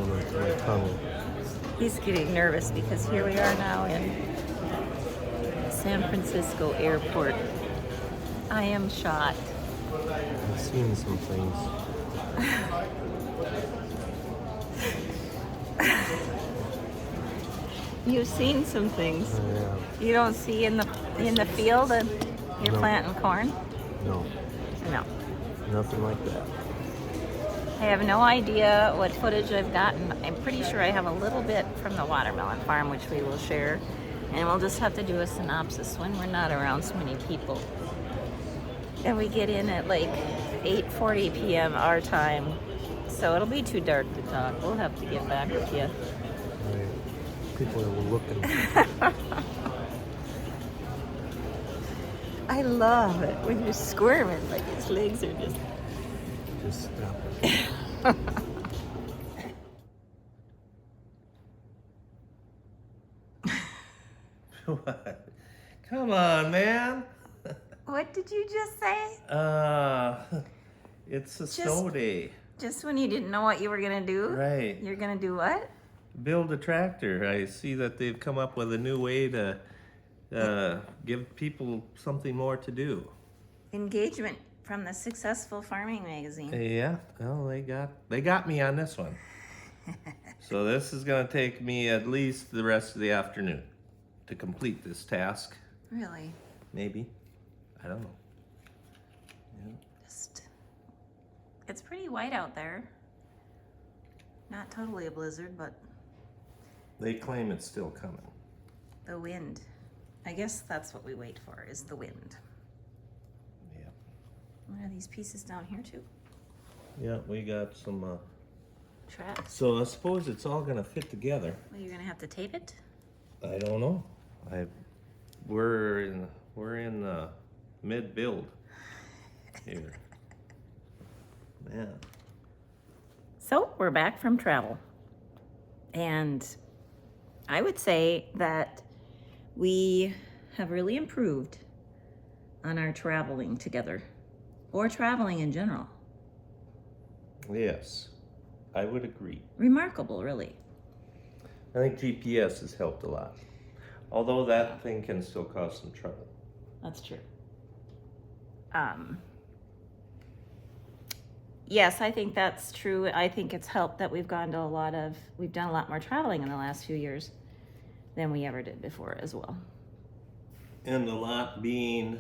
going into my tunnel. He's getting nervous because here we are now in San Francisco Airport. I am shocked. I've seen some things. You've seen some things. Yeah. You don't see in the field and you're No. planting corn? No, No. nothing like that. I have no idea what footage I've gotten. I'm pretty sure I have a little bit from the watermelon farm, which we will share. And we'll just have to do a synopsis when we're not around so many people. And we get in at like 8:40 p.m. our time. So it'll be too dark to talk. We'll have to get back with you. Right. People that were looking. I love it when you're squirming, like his legs are just... Just stop it. What? Come on, man. What did you just say? It's a snow day. Just when you didn't know what you were gonna do? Right. You're gonna do what? Build a tractor. I see that they've come up with a new way to give people something more to do. Engagement from the Successful Farming magazine. Yeah, well, they got me on this one. So this is gonna take me at least the rest of the afternoon to complete this task. Really? Maybe. I don't know. Yeah. It's pretty white out there. Not totally a blizzard, but They claim it's still coming. the wind. I guess that's what we wait for, is the wind. Yeah. What are these pieces down here too? Yeah, we got some. Tracks. So I suppose it's all gonna fit together. Well, you're gonna have to tape it? I don't know. We're in mid build here. Man. So we're back from travel. And I would say that we have really improved on our traveling together, or traveling in general. Yes, I would agree. Remarkable, really. I think GPS has helped a lot. Although that thing can still cause some trouble. That's true. Yes, I think that's true. I think it's helped that we've done a lot more traveling in the last few years than we ever did before as well. And the lot being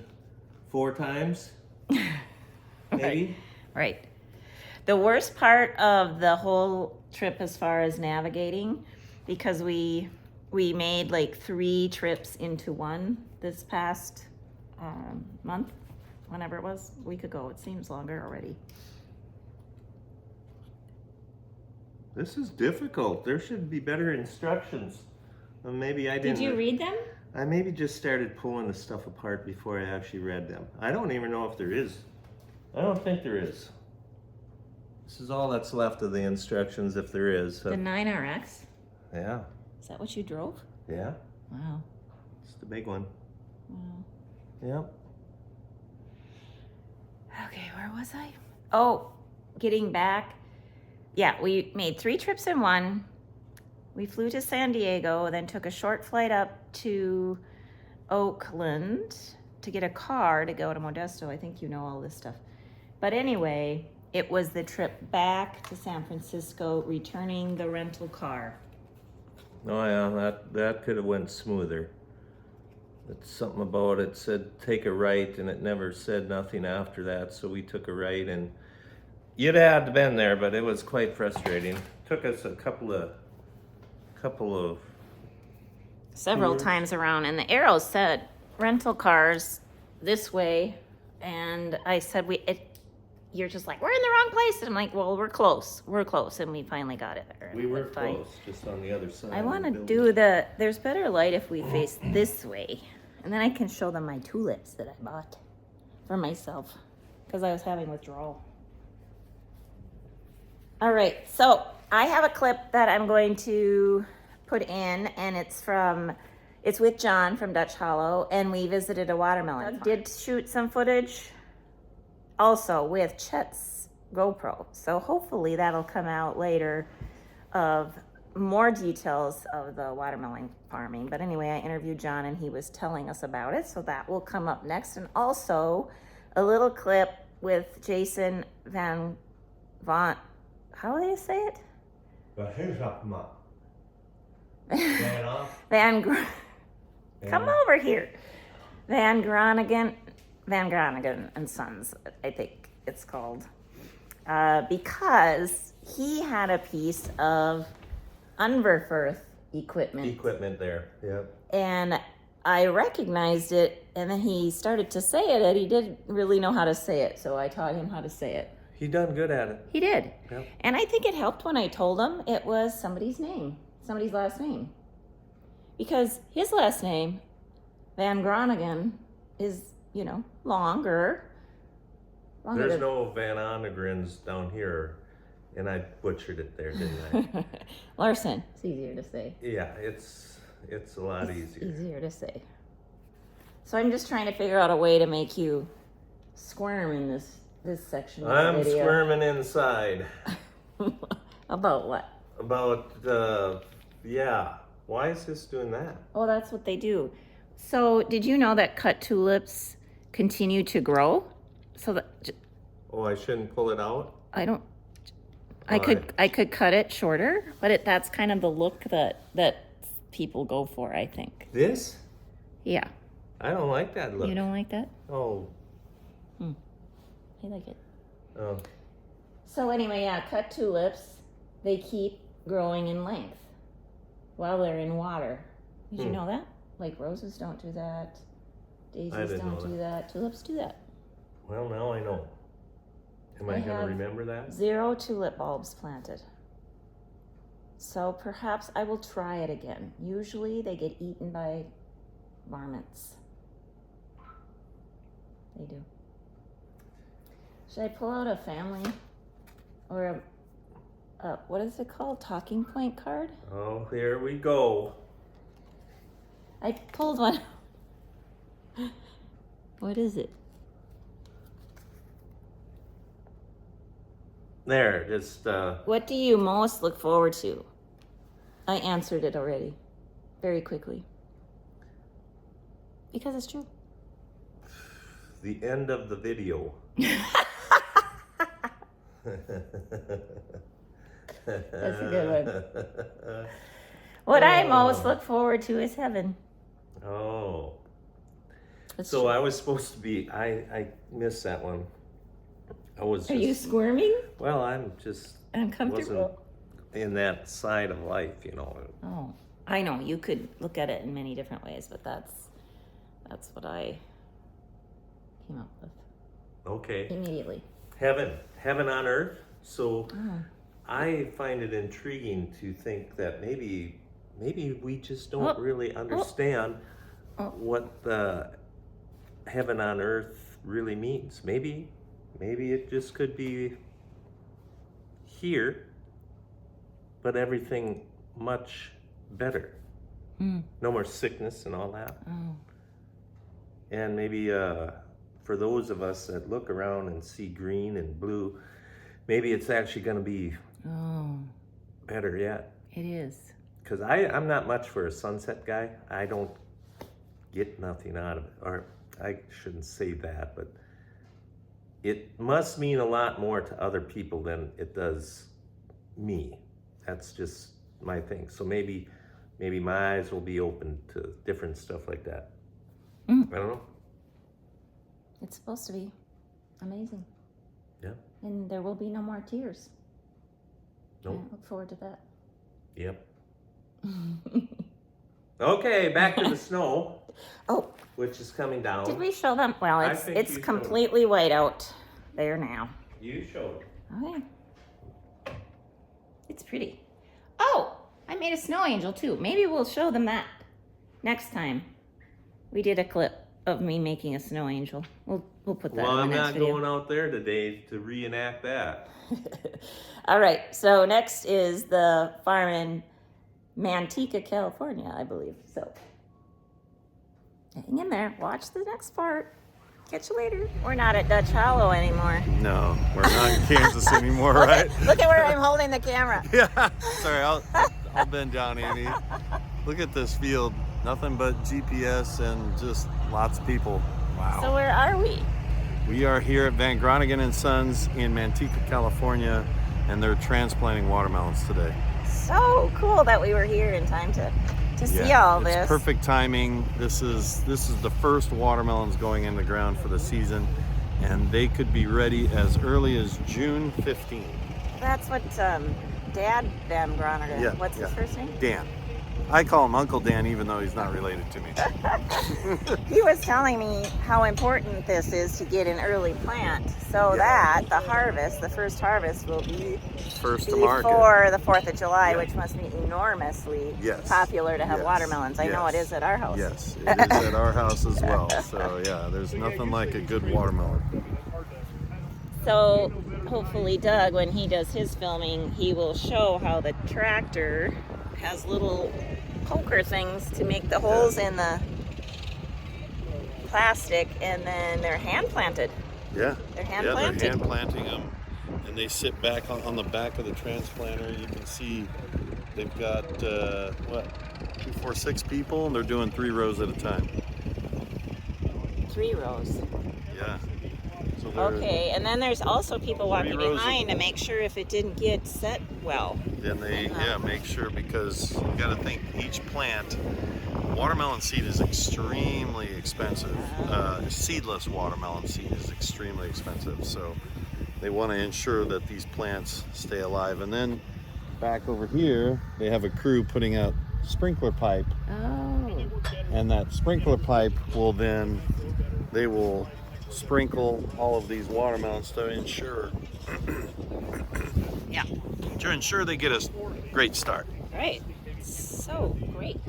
4 times, maybe? Right. The worst part of the whole trip as far as navigating, because we made like 3 trips into one this past month, whenever it was, a week ago. It seems longer already. This is difficult. There should be better instructions. Well, maybe I didn't. Did you read them? I maybe just started pulling the stuff apart before I actually read them. I don't even know if there is. I don't think there is. This is all that's left of the instructions, if there is. The 9RX? Yeah, Is that what you drove? yeah. Wow. It's the big one. Wow. Yep. Okay, where was I? Oh, getting back. Yeah, we made 3 trips in one. We flew to San Diego, then took a short flight up to Oakland to get a car to go to Modesto. I think you know all this stuff. But anyway, it was the trip back to San Francisco, returning the rental car. Oh yeah, that could have went smoother. It's something about it said take a right, and it never said nothing after that. So we took a right, and you'd had been there, but it was quite frustrating. Took us a couple of Several times around, and the arrow said rental cars this way, and I said you're just like, we're in the wrong place, and I'm like, well, we're close, and we finally got it there. We were close, just on the other side. I want of to the do building. there's better light if we face this way, and then I can show them my tulips that I bought for myself because I was having withdrawal. All right, so I have a clip that I'm going to put in, and it's with John from Dutch Hollow, and we visited a watermelon farm. Did shoot some footage also with Chet's GoPro, so hopefully that'll come out later of more details of the watermelon farming. But anyway, I interviewed John and he was telling us about it. So that will come up next. And also a little clip with Jason Van, how do you say it? Come over here. Van Groningen and Sons, I think it's called. Because he had a piece of Unverfirth equipment. Equipment there, yep. And I recognized it, and then he started to say it, and he didn't really know how to say it, so I taught him how to say it. He done good at it. He did. Yep. And I think it helped when I told him it was somebody's last name. Because his last name, Van Groningen, is, longer. There's no Van Onegrins down here, and I butchered it there, didn't I? Larson. It's easier to say. Yeah, it's a lot easier. Easier to say. So I'm just trying to figure out a way to make you squirm in this section of the video. I'm squirming inside. About what? About, why is this doing that? Oh, that's what they do. So did you know that cut tulips continue to grow? So that Oh, I shouldn't pull it out? I could cut it shorter, but that's kind of the look that people go for, I think. This? Yeah. I don't like that look. You don't like that? Oh. I like it. Oh. So anyway, cut tulips, they keep growing in length while they're in water. Did you know that? Like roses don't do that. Daisies don't do that. Tulips do that. Well, now I know. Am I going to remember that? 0 tulip bulbs planted. So perhaps I will try it again. Usually they get eaten by varmints. They do. Should I pull out a family or a what is it called? Talking point card? Oh, here we go. I pulled one. What is it? There, just What do you most look forward to? I answered it already, very quickly. Because it's true. the end of the video. That's a good one. What I most look forward to is heaven. Oh. That's So true. I was supposed to be, I missed that one. I was just, Are you squirming? well, I'm just Uncomfortable? wasn't in that side of life, Oh, I know. You could look at it in many different ways, but that's what I came up with Okay. immediately. Heaven on earth. So I find it intriguing to think that maybe we just don't really understand what the heaven on earth really means. Maybe it just could be here, but everything much better. No more sickness and all that. And maybe for those of us that look around and see green and blue, maybe it's actually going to be better yet. It is. Because I'm not much for a sunset guy. I don't get nothing out of it. Or I shouldn't say that, but it must mean a lot more to other people than it does me. That's just my thing. So maybe my eyes will be open to different stuff like that. I don't know. It's supposed to be amazing. Yeah. And there will be no more tears. Nope. I look forward to that. Yep. Okay, back to the snow. Oh, which is coming down. did we show them? Well, I think it's you completely white out there now. You showed. Okay. It's pretty. Oh, I made a snow angel too. Maybe we'll show them that next time. We did a clip of me making a snow angel. We'll put that Well, in the next I'm not video. going out there today to reenact that. All right, so next is the farm in Manteca, California, I believe. So hang in there. Watch the next part. Catch you later. We're not at Dutch Hollow anymore. No, we're not in Kansas anymore, right? Look at where I'm holding the camera. Yeah. Sorry, I'll bend down, Amy. Look at this field. Nothing but GPS and just lots of people. Wow. So where are we? We are here at Van Groningen and Sons in Manteca, California, and they're transplanting watermelons today. So cool that we were here in time to see all this. It's perfect timing. This is the first watermelons going in the ground for the season, and they could be ready as early as June 15th. That's what Dad Van Groningen. Yeah, What's his first name? Dan. I call him Uncle Dan, even though he's not related to me. He was telling me how important this is to get an early plant, so that the first harvest, will be First to market. before the 4th of July, which must be enormously Yes. popular to have Yes. watermelons. I know it Yes. is at our house. Yes, it is at our house as well. So yeah, there's nothing like a good watermelon. So hopefully Doug, when he does his filming, he will show how the tractor has little poker things to make the holes in the plastic, and then they're hand planted. Yeah. They're hand They're planted. hand planting them, and they sit back on the back of the transplanter. You can see they've got 2, 4, 6 people, and they're doing 3 rows at a time. 3 rows. Yeah. So they're- Okay, and then there's also people walking rows of- behind to make sure if it didn't get set well. Then they make sure, because you got to think each plant. Watermelon seed is extremely expensive. Seedless watermelon seed is extremely expensive, so they want to ensure that these plants stay alive. And then back over here, they have a crew putting out sprinkler pipe, Oh. and that sprinkler pipe will then sprinkle all of these watermelons to ensure Yeah. they get a great start. Right. So great.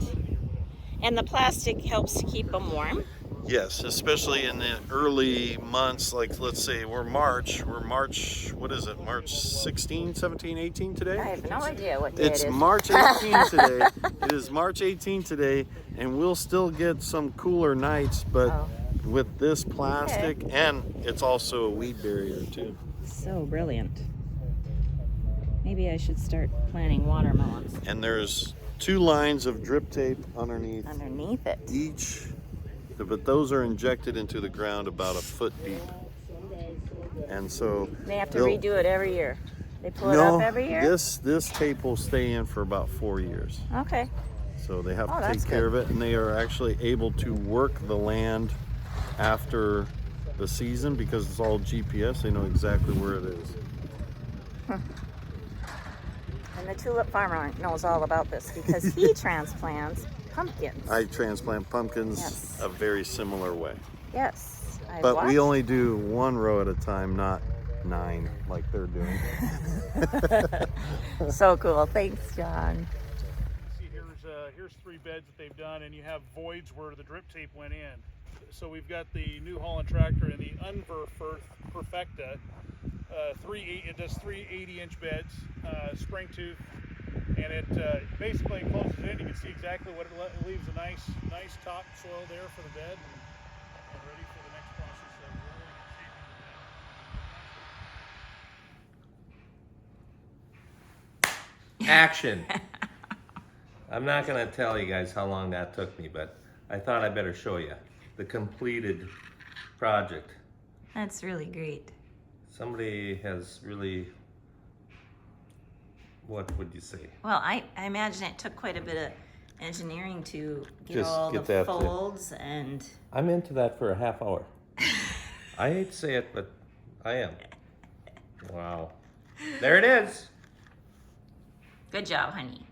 And the plastic helps to keep them warm. Yes, especially in the early months, like let's say we're March, what is it, March 16, 17, 18 today? I have no idea what day It's it is. March 18 today. It is March 18 today, and we'll still get some cooler nights, but with this plastic, and it's also a weed barrier too. So brilliant. Maybe I should start planting watermelons And there's 2 lines of drip tape underneath it. each, but those are injected into the ground about 1 foot deep. And so They have to they'll- redo it every year. They pull it up every year? This tape will stay in for about 4 years. Okay. So they have to that's take care of it, and they are actually able to work the land after the season because it's all GPS. They know exactly where it is. And the tulip farmer knows all about this because he transplants pumpkins. I transplant pumpkins Yes. a very similar way. Yes. I But we watched. only do 1 row at a time, not 9 like they're doing. So cool. Thanks, John. See, here's 3 beds that they've done, and you have voids where the drip tape went in. So we've got the New Holland tractor and the Unver Perfecta. It does 3 80-inch beds, spring tooth, and it basically closes in. You can see exactly what it leaves a nice top soil there for the bed, and ready for the next process of rolling and shaping the bed. Action. I'm not going to tell you guys how long that took me, but I thought I better show you the completed project. That's really great. Somebody has really, what would you say? Well, I imagine it took quite a bit of engineering to get Just all get the that folds and I'm into that for a half hour. I hate to say it, but I am. Wow. There it is. good job, honey.